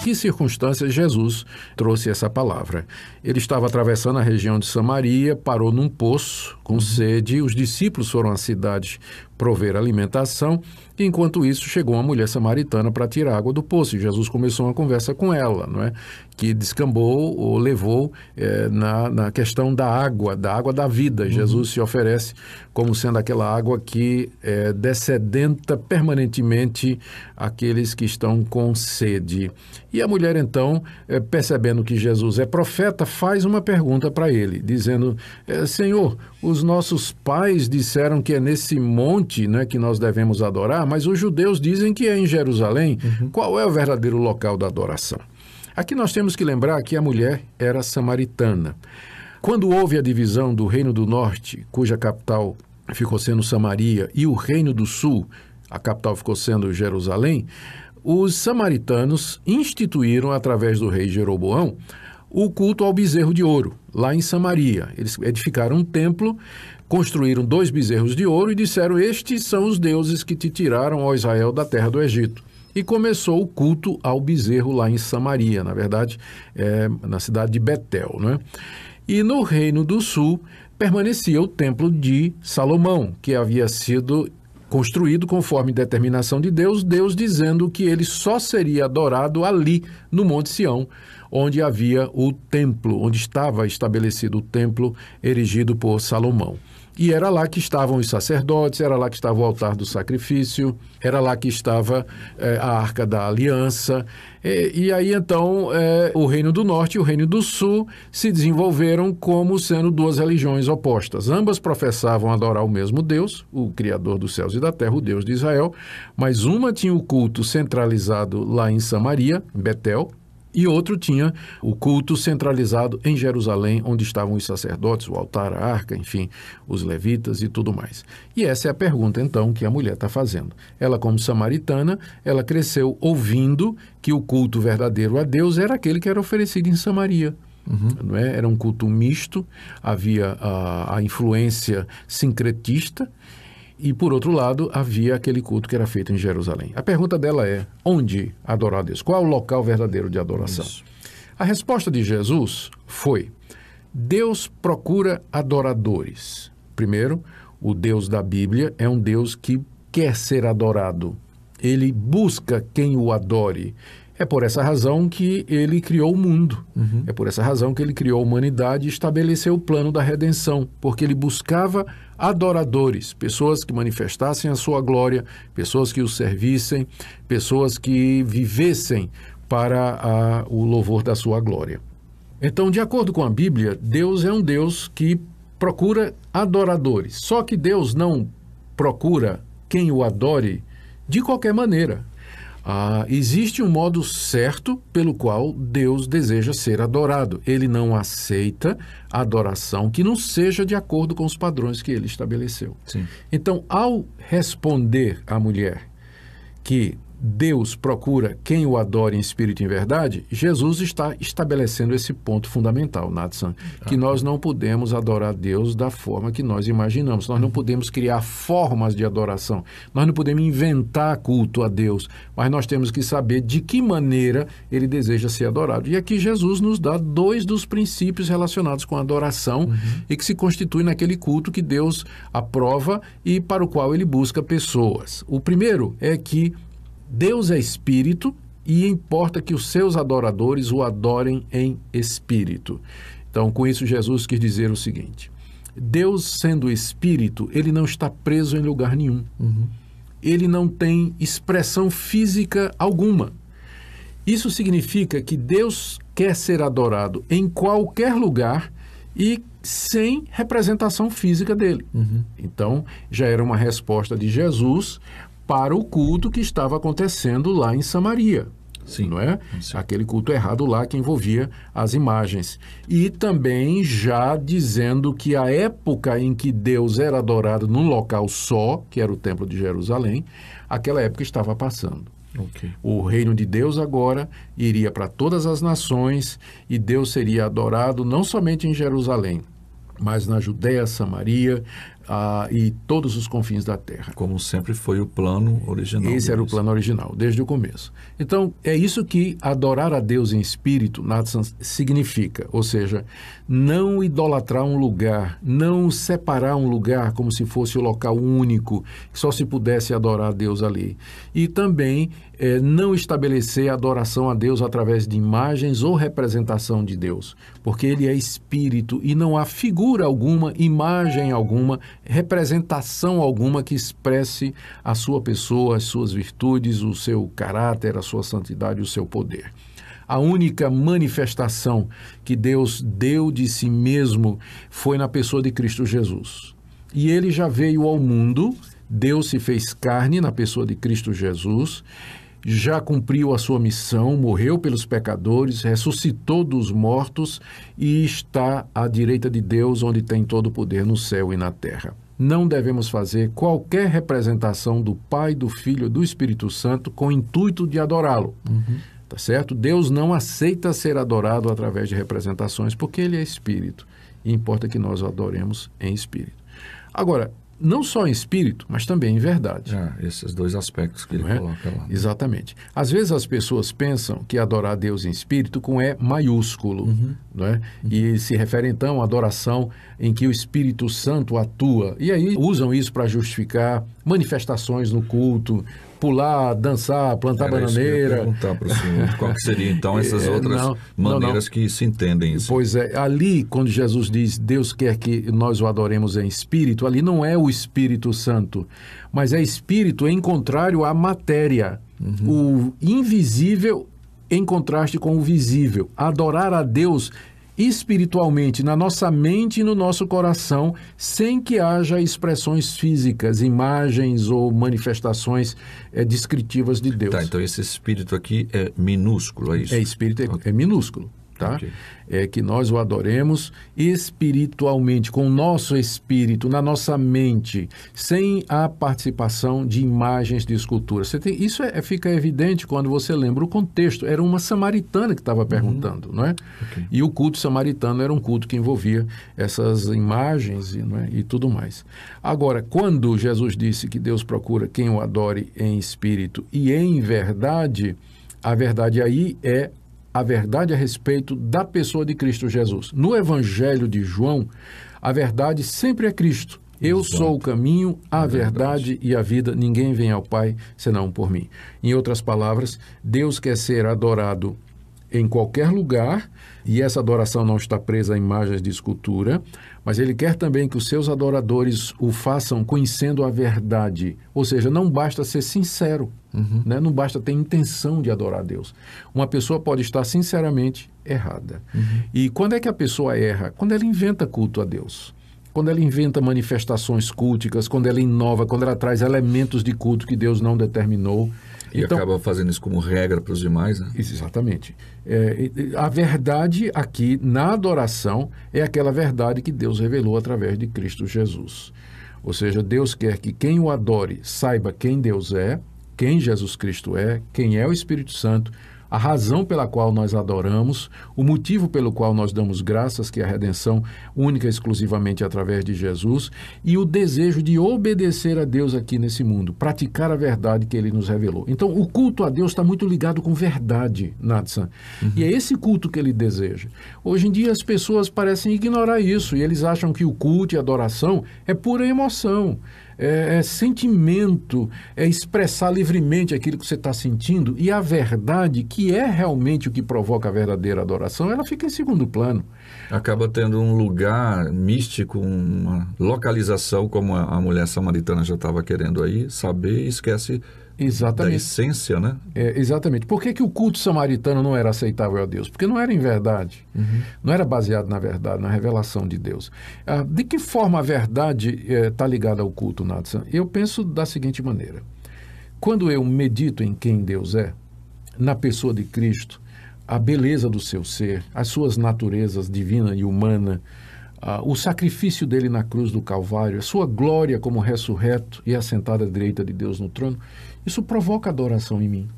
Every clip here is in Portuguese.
que circunstâncias Jesus trouxe essa palavra. Ele estava atravessando a região de Samaria, parou num poço com sede, os discípulos foram à cidade prover alimentação, e enquanto isso chegou uma mulher samaritana para tirar água do poço, e Jesus começou uma conversa com ela, não é? Que descambou ou levou na questão da água da vida. Jesus se oferece como sendo aquela água que dessedenta permanentemente aqueles que estão com sede. E a mulher então, percebendo que Jesus é profeta, faz uma pergunta para ele, dizendo, Senhor, os nossos pais disseram que é nesse monte, né, que nós devemos adorar, mas os judeus dizem que é em Jerusalém. Qual é o verdadeiro local da adoração? Aqui nós temos que lembrar que a mulher era samaritana. Quando houve a divisão do Reino do Norte, cuja capital ficou sendo Samaria, e o Reino do Sul, a capital ficou sendo Jerusalém, os samaritanos instituíram, através do rei Jeroboão, o culto ao bezerro de ouro, lá em Samaria. Eles edificaram um templo, construíram 2 bezerros de ouro e disseram, estes são os deuses que te tiraram, ó Israel, da terra do Egito. E começou o culto ao bezerro lá em Samaria, na verdade, na cidade de Betel, né? E no Reino do Sul permanecia o templo de Salomão, que havia sido construído conforme determinação de Deus, Deus dizendo que ele só seria adorado ali, no Monte Sião, onde havia o templo, onde estava estabelecido o templo erigido por Salomão. E era lá que estavam os sacerdotes, era lá que estava o altar do sacrifício, era lá que estava a Arca da Aliança. E aí, então, o Reino do Norte e o Reino do Sul se desenvolveram como sendo 2 religiões opostas. Ambas professavam adorar o mesmo Deus, o Criador dos céus e da terra, o Deus de Israel, mas uma tinha o culto centralizado lá em Samaria, em Betel, e outro tinha o culto centralizado em Jerusalém, onde estavam os sacerdotes, o altar, a arca, enfim, os levitas e tudo mais. E essa é a pergunta, então, que a mulher está fazendo. Ela, como samaritana, ela cresceu ouvindo que o culto verdadeiro a Deus era aquele que era oferecido em Samaria. Não é? Era um culto misto, havia a influência sincretista, e, por outro lado, havia aquele culto que era feito em Jerusalém. A pergunta dela é, onde adorar a Deus? Qual é o local verdadeiro de adoração? Isso. A resposta de Jesus foi, Deus procura adoradores. Primeiro, o Deus da Bíblia é um Deus que quer ser adorado. Ele busca quem o adore. É por essa razão que ele criou o mundo. É por essa razão que ele criou a humanidade e estabeleceu o plano da redenção, porque ele buscava adoradores, pessoas que manifestassem a sua glória, pessoas que o servissem, pessoas que vivessem para o louvor da sua glória. Então, de acordo com a Bíblia, Deus é um Deus que procura adoradores. Só que Deus não procura quem o adore de qualquer maneira. Existe um modo certo pelo qual Deus deseja ser adorado. Ele não aceita adoração que não seja de acordo com os padrões que ele estabeleceu. Sim. Então, ao responder à mulher que Deus procura quem o adora em espírito e em verdade, Jesus está estabelecendo esse ponto fundamental, Natsan, que nós não podemos adorar Deus da forma que nós imaginamos. Nós não podemos criar formas de adoração. Nós não podemos inventar culto a Deus, mas nós temos que saber de que maneira ele deseja ser adorado. E aqui Jesus nos dá 2 dos princípios relacionados com a adoração e que se constitui naquele culto que Deus aprova e para o qual ele busca pessoas. O primeiro é que Deus é espírito e importa que os seus adoradores o adorem em espírito. Então, com isso, Jesus quis dizer o seguinte, Deus sendo espírito, ele não está preso em lugar nenhum. Ele não tem expressão física alguma. Isso significa que Deus quer ser adorado em qualquer lugar e sem representação física dele. Então, já era uma resposta de Jesus para o culto que estava acontecendo lá em Samaria. Sim, não é? Sim. Aquele culto errado lá que envolvia as imagens. E também já dizendo que a época em que Deus era adorado num local só, que era o Templo de Jerusalém, aquela época estava passando. Okay. O reino de Deus agora iria para todas as nações e Deus seria adorado não somente em Jerusalém, mas na Judéia, Samaria, e todos os confins da terra. Como sempre foi o plano original. Esse era o plano original, desde o começo. Então, é isso que adorar a Deus em espírito, Natsan, significa. Ou seja, não idolatrar um lugar, não separar um lugar como se fosse o local único, que só se pudesse adorar a Deus ali. E também não estabelecer a adoração a Deus através de imagens ou representação de Deus, porque Ele é espírito e não há figura alguma, imagem alguma, representação alguma que expresse a sua pessoa, as suas virtudes, o seu caráter, a sua santidade, o seu poder. A única manifestação que Deus deu de si mesmo foi na pessoa de Cristo Jesus. E Ele já veio ao mundo, Deus se fez carne na pessoa de Cristo Jesus, já cumpriu a sua missão, morreu pelos pecadores, ressuscitou dos mortos e está à direita de Deus, onde tem todo o poder no céu e na terra. Não devemos fazer qualquer representação do Pai, do Filho e do Espírito Santo com o intuito de adorá-lo. Tá certo? Deus não aceita ser adorado através de representações, porque Ele é espírito e importa que nós o adoremos em espírito. Agora, não só em espírito, mas também em verdade. Esses dois aspectos que ele coloca lá. Exatamente. Às vezes as pessoas pensam que adorar a Deus em espírito com E maiúsculo, não é? E se refere então à adoração em que o Espírito Santo atua. E aí usam isso para justificar manifestações no culto, pular, dançar, plantar bananeira. Eu ia perguntar para o senhor qual que seria então essas outras maneiras que se entendem isso. Pois é, ali quando Jesus diz Deus quer que nós o adoremos em espírito, ali não é o Espírito Santo, mas é espírito em contrário à matéria, o invisível em contraste com o visível. Adorar a Deus espiritualmente, na nossa mente e no nosso coração, sem que haja expressões físicas, imagens ou manifestações descritivas de Deus. Tá, então esse espírito aqui é minúsculo, é isso? É espírito, é minúsculo. Tá? Okay. É que nós o adoremos espiritualmente, com o nosso espírito, na nossa mente, sem a participação de imagens de escultura. Isso fica evidente quando você lembra o contexto. Era uma samaritana que estava perguntando, não é? Okay. E o culto samaritano era um culto que envolvia essas imagens e tudo mais. Agora, quando Jesus disse que Deus procura quem o adore em espírito e em verdade, a verdade aí é a verdade a respeito da pessoa de Cristo Jesus. No Evangelho de João, a verdade sempre é Cristo. Eu sou o caminho, a verdade e a vida. Ninguém vem ao Pai senão por mim. Em outras palavras, Deus quer ser adorado em qualquer lugar, e essa adoração não está presa a imagens de escultura, mas Ele quer também que os seus adoradores o façam conhecendo a verdade. Ou seja, não basta ser sincero, né? Não basta ter intenção de adorar a Deus. Uma pessoa pode estar sinceramente errada. E quando é que a pessoa erra? Quando ela inventa culto a Deus. Quando ela inventa manifestações culticas, quando ela inova, quando ela traz elementos de culto que Deus não determinou. E então, acaba fazendo isso como regra para os demais, né? Exatamente. A verdade aqui, na adoração, é aquela verdade que Deus revelou através de Cristo Jesus. Ou seja, Deus quer que quem o adore saiba quem Deus é, quem Jesus Cristo é, quem é o Espírito Santo, a razão pela qual nós adoramos, o motivo pelo qual nós damos graças, que é a redenção única e exclusivamente através de Jesus, e o desejo de obedecer a Deus aqui nesse mundo, praticar a verdade que Ele nos revelou. Então, o culto a Deus está muito ligado com verdade, Natsan. E é esse culto que Ele deseja. Hoje em dia, as pessoas parecem ignorar isso, e eles acham que o culto e a adoração é pura emoção. É sentimento, é expressar livremente aquilo que você está sentindo, e a verdade, que é realmente o que provoca a verdadeira adoração, ela fica em segundo plano. Acaba tendo um lugar místico, uma localização, como a mulher samaritana já estava querendo aí, saber, e esquece da essência, né? Exatamente. Por que o culto samaritano não era aceitável a Deus? Porque não era em verdade. Não era baseado na verdade, na revelação de Deus. De que forma a verdade está ligada ao culto, Natsan? Eu penso da seguinte maneira. Quando eu medito em quem Deus é, na pessoa de Cristo, a beleza do seu ser, as suas naturezas divina e humana, o sacrifício dele na cruz do Calvário, a sua glória como ressurreto e assentado à direita de Deus no trono, isso provoca adoração em mim.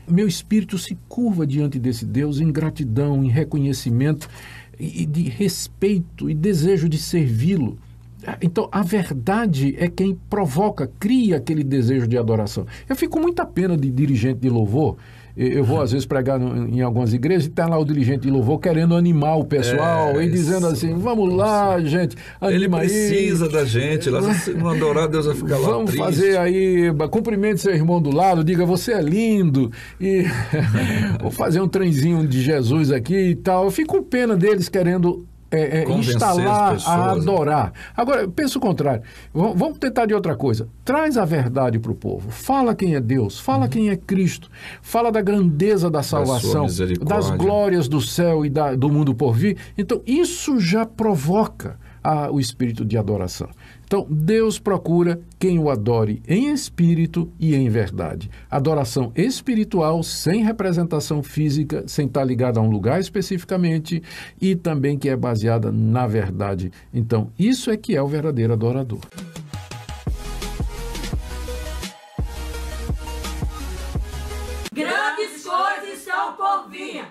Meu espírito se curva diante desse Deus em gratidão, em reconhecimento e de respeito e desejo de servi-lo. Então, a verdade é quem provoca, cria aquele desejo de adoração. Eu fico com muita pena de dirigente de louvor. Eu vou, às vezes, pregar em algumas igrejas e está lá o dirigente de louvor querendo animar o pessoal e dizendo assim, vamos lá, gente, anima. Ele precisa da gente, lá, se não adorar, Deus vai ficar lá vamos triste. Fazer aí, cumprimente seu irmão do lado, diga, você é lindo, e vou fazer um trenzinho de Jesus aqui e tal. Eu fico com pena deles querendo instalar, a adorar. Agora, eu penso o contrário. Vamos tentar de outra coisa. Traz a verdade para o povo. Fala quem é Deus, fala quem é Cristo, fala da grandeza da salvação, das glórias do céu e do mundo por vir. Então, isso já provoca o espírito de adoração. Então, Deus procura quem o adore em espírito e em verdade. Adoração espiritual, sem representação física, sem estar ligada a um lugar especificamente, e também que é baseada na verdade. Então, isso é que é o verdadeiro adorador. Grandes coisas estão por vir.